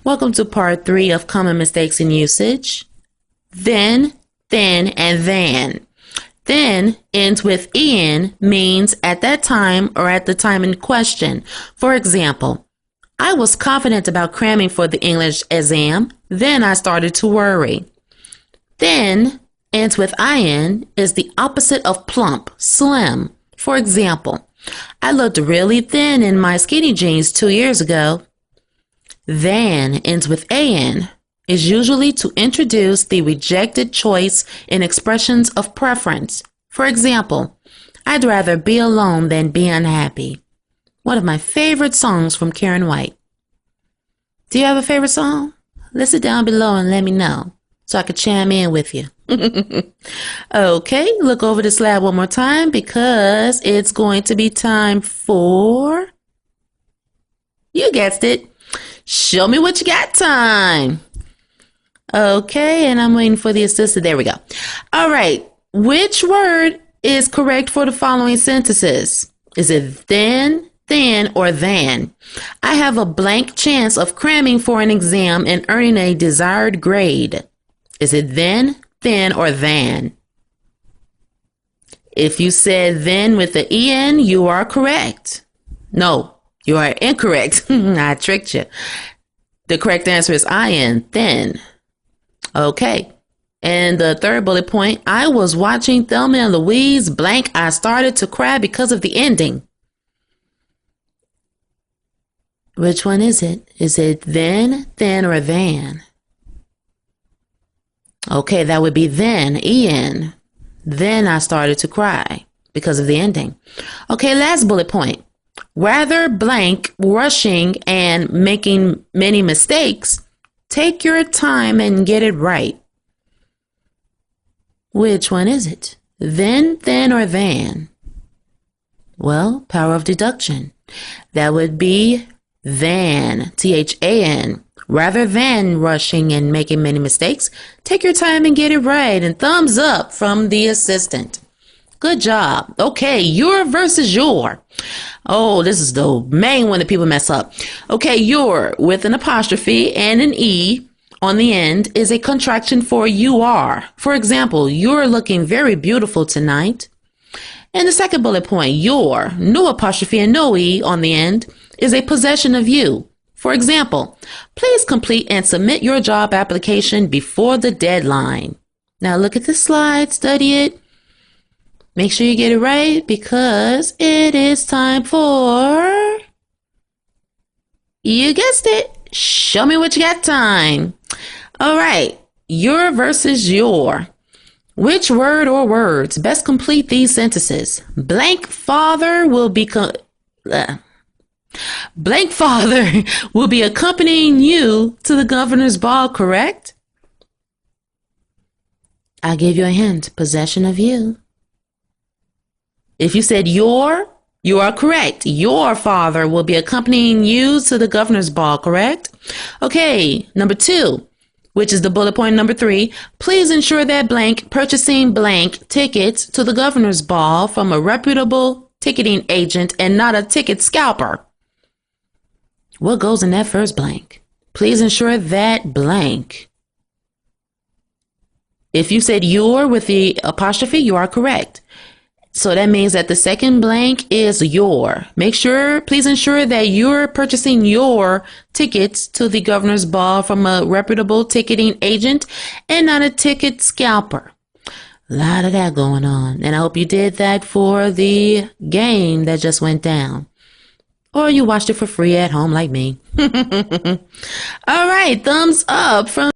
Welcome to part 3 of common mistakes in usage. Then, and than. Then ends with en means at that time or at the time in question. For example, I was confident about cramming for the English exam, then I started to worry. Then ends with in is the opposite of plump, slim. For example, I looked really thin in my skinny jeans 2 years ago. Than ends with an is usually to introduce the rejected choice in expressions of preference. For example, I'd rather be alone than be unhappy. One of my favorite songs from Karen White. Do you have a favorite song? Listen down below and let me know so I could chime in with you. Okay, look over the slide one more time because it's going to be time for, you guessed it, show me what you got time. Okay, and I'm waiting for the assistant. There we go. All right, which word is correct for the following sentences? Is it then, or than? I have a blank chance of cramming for an exam and earning a desired grade. Is it then, or than? If you said then with the en, you are correct. No, you are incorrect. I tricked you. The correct answer is in, then. Okay. And the third bullet point, I was watching Thelma and Louise blank. I started to cry because of the ending. Which one is it? Is it then, or than? Okay, that would be then, en. Then I started to cry because of the ending. Okay, last bullet point. Rather blank, rushing, and making many mistakes, take your time and get it right. Which one is it? Then, or than? Well, power of deduction. That would be than, than. Rather than rushing and making many mistakes, take your time and get it right. And thumbs up from the assistant. Good job. Okay, your versus your. Oh, this is the main one that people mess up. Okay, your with an apostrophe and an e on the end is a contraction for you are. For example, you're looking very beautiful tonight. And the second bullet point, your, no apostrophe and no e on the end, is a possession of you. For example, please complete and submit your job application before the deadline. Now look at the slide, study it. Make sure you get it right because it is time for, you guessed it, show me what you got time. All right, your versus your. Which word or words best complete these sentences? Blank father will be blank father will be accompanying you to the governor's ball, correct? I'll give you a hint, possession of you. If you said your, you are correct. Your father will be accompanying you to the governor's ball, correct? Okay, number 2, which is the bullet point number 3. Please ensure that blank purchasing blank tickets to the governor's ball from a reputable ticketing agent and not a ticket scalper. What goes in that first blank? Please ensure that blank. If you said your with the apostrophe, you are correct. So that means that the second blank is your. Please ensure that you're purchasing your tickets to the governor's ball from a reputable ticketing agent and not a ticket scalper. A lot of that going on. And I hope you did that for the game that just went down. Or you watched it for free at home like me. All right, thumbs up from